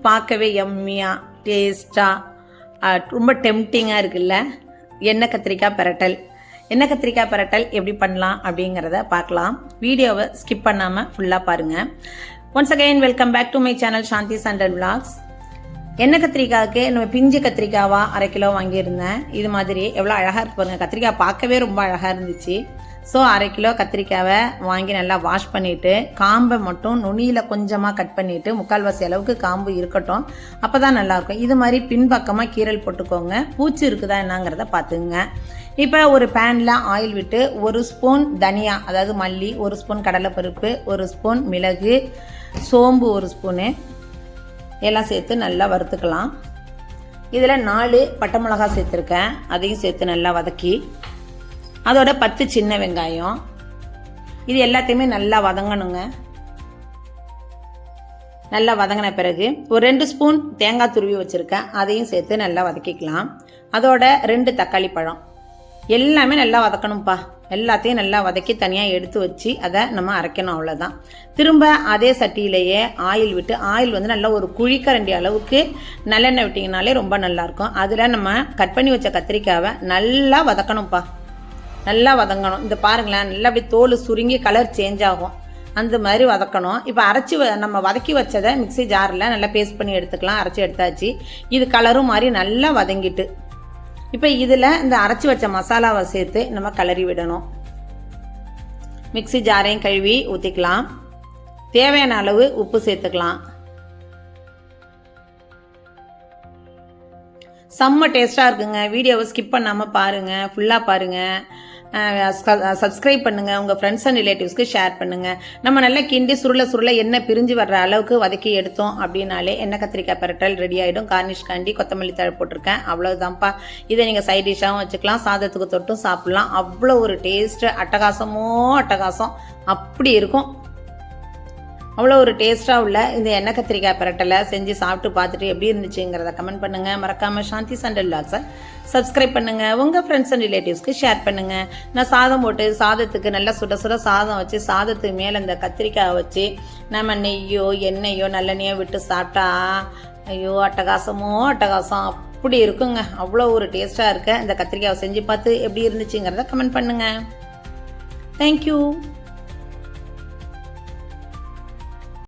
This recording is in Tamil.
பார்க்கவே எம்மியாக டேஸ்ட்டாக ரொம்ப டெம்டிங்காக இருக்குல்ல. எண்ணெய் கத்திரிக்காய் பிரட்டல். எண்ணெய் கத்திரிக்காய் பிரட்டல் எப்படி பண்ணலாம் அப்படிங்கிறத பார்க்கலாம். வீடியோவை ஸ்கிப் பண்ணாமல் ஃபுல்லாக பாருங்கள். Once again welcome back to my channel Shanthi Chandal vlogs. எண்ணெய் கத்திரிக்காய்க்கு நம்ம பிஞ்சு கத்திரிக்காவா 1/2 கிலோ வாங்கியிருந்தேன். இது மாதிரி எவ்வளோ அழகாக இருக்கு பாருங்க. கத்திரிக்காய் பார்க்கவே ரொம்ப அழகாக இருந்துச்சு. ஸோ 1/2 கிலோ கத்திரிக்காவை வாங்கி நல்லா வாஷ் பண்ணிவிட்டு காம்பை மட்டும் நுனியில் கொஞ்சமாக கட் பண்ணிவிட்டு 3/4 அளவுக்கு காம்பு இருக்கட்டும், அப்போ தான் நல்லாயிருக்கும். இது மாதிரி பின்பக்கமாக கீரல் போட்டுக்கோங்க. பூச்சி இருக்குதா என்னங்கிறத பார்த்துங்க. இப்போ ஒரு பேனில் ஆயில் விட்டு 1 ஸ்பூன் தனியா, அதாவது மல்லி, 1 ஸ்பூன் கடலைப்பருப்பு, 1 ஸ்பூன் மிளகு, சோம்பு 1 ஸ்பூனு எல்லாம் சேர்த்து நல்லா வறுத்துக்கலாம். இதில் 4 பட்டை மிளகாய் சேர்த்துருக்கேன். அதையும் சேர்த்து நல்லா வதக்கி அதோட 10 சின்ன வெங்காயம், இது எல்லாத்தையுமே நல்லா வதங்கணுங்க. நல்லா வதங்கின பிறகு ஒரு 2 ஸ்பூன் தேங்காய் துருவி வச்சுருக்கேன். அதையும் சேர்த்து நல்லா வதக்கிக்கலாம். அதோட 2 தக்காளி பழம், எல்லாமே நல்லா வதக்கணும்ப்பா. எல்லாத்தையும் நல்லா வதக்கி தனியாக எடுத்து வச்சு அதை நம்ம அரைக்கணும், அவ்வளோதான். திரும்ப அதே சட்டியிலேயே ஆயில் விட்டு, ஆயில் வந்து நல்லா ஒரு குழிக்கரண்டி அளவுக்கு நல்லெண்ணெய் விட்டிங்கனாலே ரொம்ப நல்லாயிருக்கும். அதில் நம்ம கட் பண்ணி வச்ச கத்திரிக்காவை நல்லா வதக்கணும்ப்பா. நல்லா வதங்கணும். இந்த பாருங்களேன், நல்லா அப்படி தோல் சுருங்கி கலர் சேஞ்ச் ஆகும், அந்த மாதிரி வதக்கணும். இப்போ அரைச்சி நம்ம வதக்கி வச்சதை மிக்ஸி ஜாரில் நல்லா பேஸ்ட் பண்ணி எடுத்துக்கலாம். அரைச்சி எடுத்தாச்சு. இது கலரும் மாதிரி நல்லா வதங்கிட்டு இப்போ இதில் இந்த அரைச்சி வச்ச மசாலாவை சேர்த்து நம்ம கிளறி விடணும். மிக்ஸி ஜாரையும் கழுவி ஊற்றிக்கலாம். தேவையான அளவு உப்பு சேர்த்துக்கலாம். செம்ம டேஸ்ட்டாக இருக்குங்க. வீடியோவை ஸ்கிப் பண்ணாமல் பாருங்கள், ஃபுல்லாக பாருங்கள். சப்ஸ்கிரைப் பண்ணுங்கள். உங்கள் ஃப்ரெண்ட்ஸ் அண்ட் ரிலேட்டிவ்ஸ்க்கு ஷேர் பண்ணுங்கள். நம்ம நல்லா கிண்டி சுருளை எண்ணெய் பிரிஞ்சு வர்ற அளவுக்கு வதக்கி எடுத்தோம் அப்படின்னாலே எண்ணெய் கத்திரிக்காய் பிரட்டல் ரெடி ஆகிடும். கார்னிஷ் காண்டி கொத்தமல்லி தழை போட்டிருக்கேன், அவ்வளோதான்ப்பா. இதை நீங்கள் சைட் டிஷ்ஷாகவும் வச்சுக்கலாம், சாதத்துக்கு தொட்டும் சாப்பிட்லாம். அவ்வளோ ஒரு டேஸ்ட்டு, அட்டகாசம் அப்படி இருக்கும். அவ்வளோ ஒரு டேஸ்ட்டாக உள்ள இந்த எண்ணெய் கத்திரிக்காய் பிரட்டலை செஞ்சு சாப்பிட்டு பார்த்துட்டு எப்படி இருந்துச்சுங்கிறத கமெண்ட் பண்ணுங்கள். மறக்காமல் சாந்தி சண்டல் விளாக்ஸை சப்ஸ்கிரைப் பண்ணுங்கள். உங்கள் ஃப்ரெண்ட்ஸ் அண்ட் ரிலேட்டிவ்ஸ்க்கு ஷேர் பண்ணுங்கள். நான் சாதம் போட்டு சாதத்துக்கு நல்லா சுட சாதம் வச்சு சாதத்துக்கு மேலே இந்த கத்திரிக்காயை வச்சு நம்ம நெய்யோ எண்ணெயோ நல்லெண்ணெயோ விட்டு சாப்பிட்டா ஐயோ அட்டகாசம் அப்படி இருக்குங்க. அவ்வளோ ஒரு டேஸ்ட்டாக இருக்க இந்த கத்திரிக்காயை செஞ்சு பார்த்து எப்படி இருந்துச்சுங்கிறத கமெண்ட் பண்ணுங்கள். தேங்க்யூ.